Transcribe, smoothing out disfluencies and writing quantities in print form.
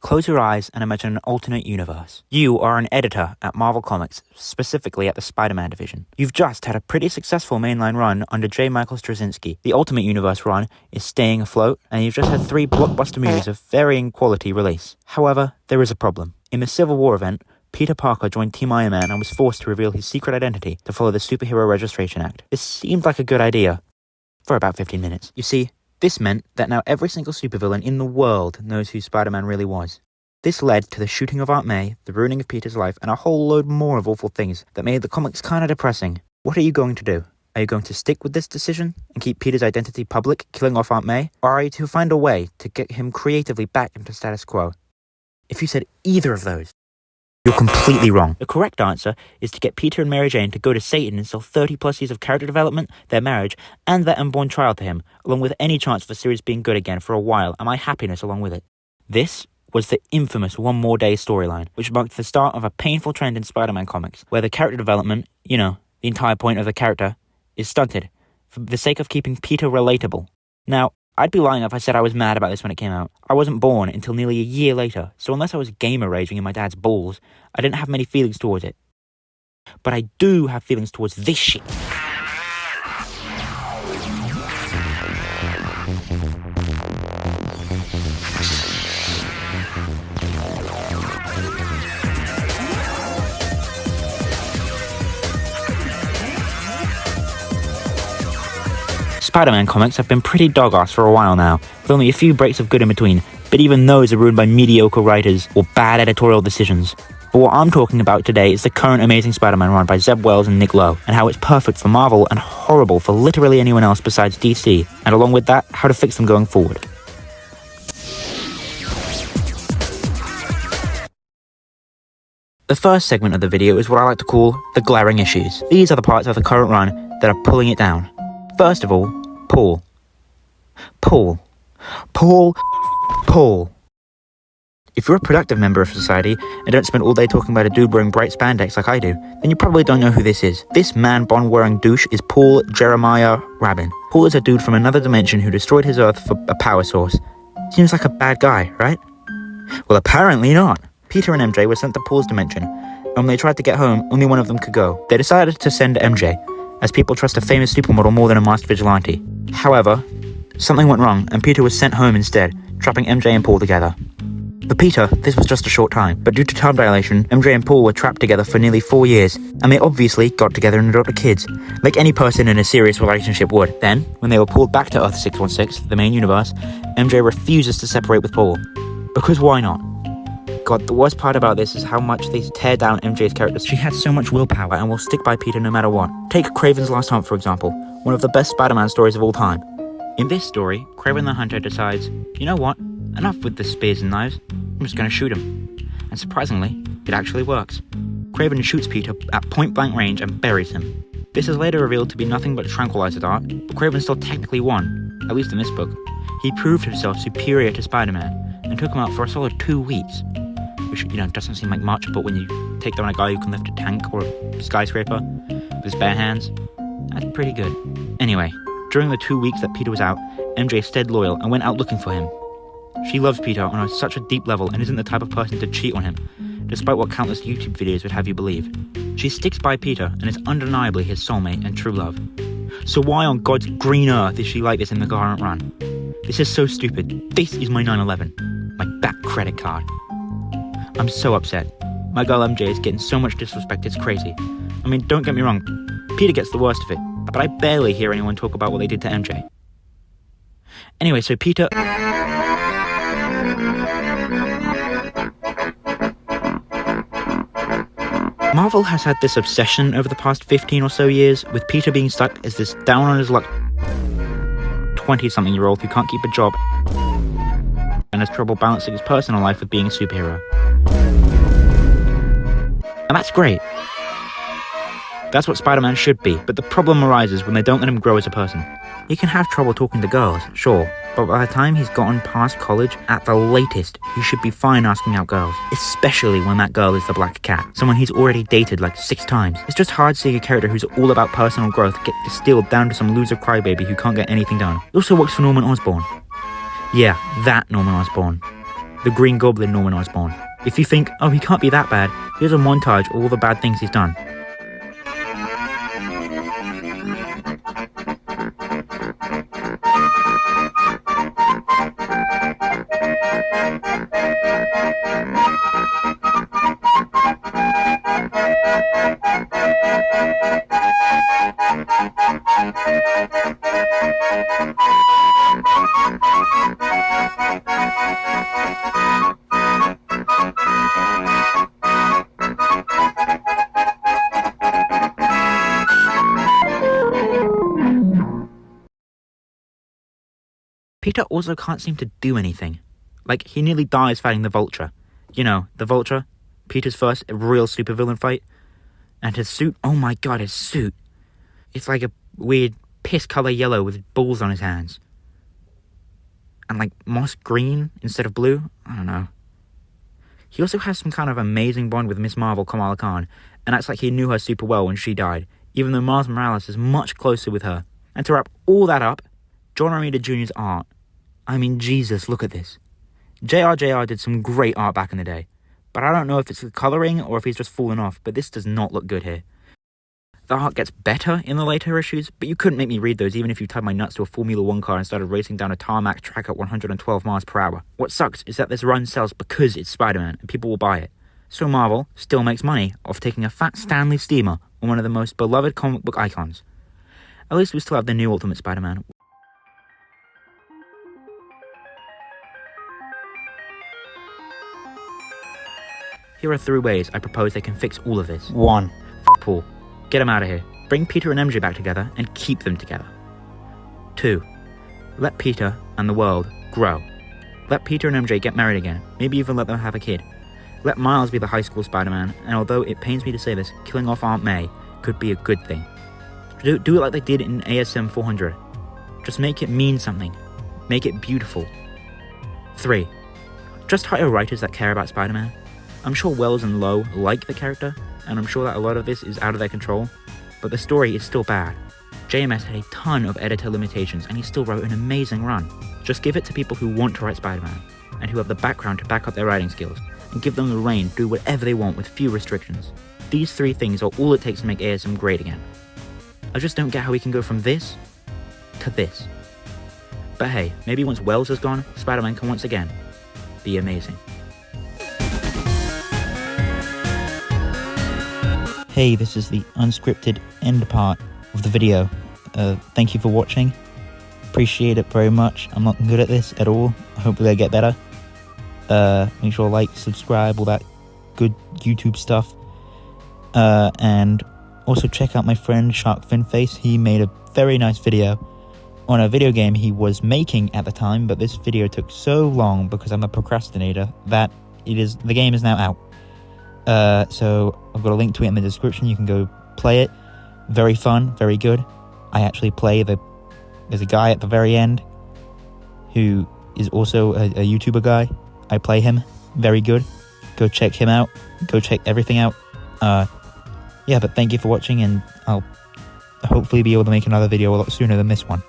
Close your eyes and imagine an alternate universe. You are an editor at Marvel Comics, specifically at the Spider-Man division. You've just had a pretty successful mainline run under J. Michael Straczynski. The Ultimate Universe run is staying afloat, and you've just had 3 blockbuster movies of varying quality release. However, there is a problem. In the Civil War event, Peter Parker joined Team Iron Man and was forced to reveal his secret identity to follow the Superhero Registration Act. This seemed like a good idea for about 15 minutes. You see, this meant that now every single supervillain in the world knows who Spider-Man really was. This led to the shooting of Aunt May, the ruining of Peter's life, and a whole load more of awful things that made the comics kinda depressing. What are you going to do? Are you going to stick with this decision and keep Peter's identity public, killing off Aunt May? Or are you to find a way to get him creatively back into status quo? If you said either of those, you're completely wrong. The correct answer is to get Peter and Mary Jane to go to Satan and sell 30 plus years of character development, their marriage, and their unborn child to him, along with any chance of the series being good again for a while, and my happiness along with it. This was the infamous One More Day storyline, which marked the start of a painful trend in Spider-Man comics, where the character development, the entire point of the character, is stunted, for the sake of keeping Peter relatable. Now, I'd be lying if I said I was mad about this when it came out. I wasn't born until nearly a year later, so unless I was gamer raging in my dad's balls, I didn't have many feelings towards it. But I do have feelings towards this shit. Spider-Man comics have been pretty dog-ass for a while now, with only a few breaks of good in between, but even those are ruined by mediocre writers or bad editorial decisions. But what I'm talking about today is the current Amazing Spider-Man run by Zeb Wells and Nick Lowe, and how it's perfect for Marvel and horrible for literally anyone else besides DC, and along with that, how to fix them going forward. The first segment of the video is what I like to call the glaring issues. These are the parts of the current run that are pulling it down. First of all, Paul. If you're a productive member of society and don't spend all day talking about a dude wearing bright spandex like I do, then you probably don't know who this is. This man-bond-wearing douche is Paul Jeremiah Rabin. Paul is a dude from another dimension who destroyed his Earth for a power source. Seems like a bad guy, right? Well, apparently not. Peter and MJ were sent to Paul's dimension, and when they tried to get home, only one of them could go. They decided to send MJ, as people trust a famous supermodel more than a masked vigilante. However, something went wrong, and Peter was sent home instead, trapping MJ and Paul together. For Peter, this was just a short time, but due to time dilation, MJ and Paul were trapped together for nearly 4 years, and they obviously got together and adopted kids, like any person in a serious relationship would. Then, when they were pulled back to Earth 616, the main universe, MJ refuses to separate with Paul. Because why not? God, the worst part about this is how much they tear down MJ's character. She had so much willpower and will stick by Peter no matter what. Take Kraven's Last Hunt, for example, one of the best Spider-Man stories of all time. In this story, Kraven the Hunter decides, you know what, enough with the spears and knives, I'm just going to shoot him. And surprisingly, it actually works. Kraven shoots Peter at point-blank range and buries him. This is later revealed to be nothing but a tranquilizer dart, but Kraven still technically won, at least in this book. He proved himself superior to Spider-Man, and took him out for a solid 2 weeks. Which, doesn't seem like much, but when you take down a guy who can lift a tank or a skyscraper with his bare hands, that's pretty good. Anyway, during the 2 weeks that Peter was out, MJ stayed loyal and went out looking for him. She loves Peter on such a deep level and isn't the type of person to cheat on him, despite what countless YouTube videos would have you believe. She sticks by Peter and is undeniably his soulmate and true love. So why on God's green earth is she like this in the current run? This is so stupid. This is my 9/11. My back credit card. I'm so upset. My girl MJ is getting so much disrespect, it's crazy. I mean, don't get me wrong, Peter gets the worst of it, but I barely hear anyone talk about what they did to MJ. Anyway, so Peter... Marvel has had this obsession over the past 15 or so years with Peter being stuck as this down-on-his-luck 20-something-year-old who can't keep a job and has trouble balancing his personal life with being a superhero. And that's great. That's what Spider-Man should be, but the problem arises when they don't let him grow as a person. He can have trouble talking to girls, sure, but by the time he's gotten past college, at the latest, he should be fine asking out girls. Especially when that girl is the Black Cat, someone he's already dated like 6 times. It's just hard seeing a character who's all about personal growth get distilled down to some loser crybaby who can't get anything done. It also works for Norman Osborn. Yeah, that Norman Osborn. the Green Goblin Norman Osborn. If you think, oh, he can't be that bad, here's a montage of all the bad things he's done. Peter also can't seem to do anything. Like, he nearly dies fighting the Vulture. You know, the Vulture, Peter's first real supervillain fight. And his suit, oh my god, his suit. It's like a weird piss color yellow with balls on his hands. And like moss green instead of blue? I don't know. He also has some kind of amazing bond with Miss Marvel, Kamala Khan, and acts like he knew her super well when she died, even though Miles Morales is much closer with her. And to wrap all that up, John Romita Jr.'s art. I mean, Jesus, look at this. JRJR did some great art back in the day, but I don't know if it's the colouring or if he's just fallen off, but this does not look good here. The art gets better in the later issues, but you couldn't make me read those even if you tied my nuts to a Formula 1 car and started racing down a tarmac track at 112 miles per hour. What sucks is that this run sells because it's Spider-Man and people will buy it. So Marvel still makes money off taking a fat Stanley steamer on one of the most beloved comic book icons. At least we still have the new Ultimate Spider-Man. Here are 3 ways I propose they can fix all of this. 1. F*** Paul. Get him out of here. Bring Peter and MJ back together and keep them together. 2. Let Peter and the world grow. Let Peter and MJ get married again. Maybe even let them have a kid. Let Miles be the high school Spider-Man, and although it pains me to say this, killing off Aunt May could be a good thing. Do it like they did in ASM 400. Just make it mean something. Make it beautiful. 3. Just hire writers that care about Spider-Man. I'm sure Wells and Lowe like the character, and I'm sure that a lot of this is out of their control, but the story is still bad. JMS had a ton of editor limitations, and he still wrote an amazing run. Just give it to people who want to write Spider-Man, and who have the background to back up their writing skills, and give them the reign to do whatever they want with few restrictions. These 3 things are all it takes to make ASM great again. I just don't get how we can go from this to this. But hey, maybe once Wells is gone, Spider-Man can once again be amazing. Hey, this is the unscripted end part of the video. Thank you for watching. Appreciate it very much. I'm not good at this at all. Hopefully I get better. Make sure to like, subscribe, all that good YouTube stuff. And also check out my friend Shark Finface. He made a very nice video on a video game he was making at the time, but this video took so long because I'm a procrastinator that the game is now out. So I've got a link to it in the description. You can go play it. Very fun, very good. I actually play there's a guy at the very end who is also a YouTuber guy. I play him. Very good. Go check him out. Go check everything out. Yeah, but thank you for watching, and I'll hopefully be able to make another video a lot sooner than this one.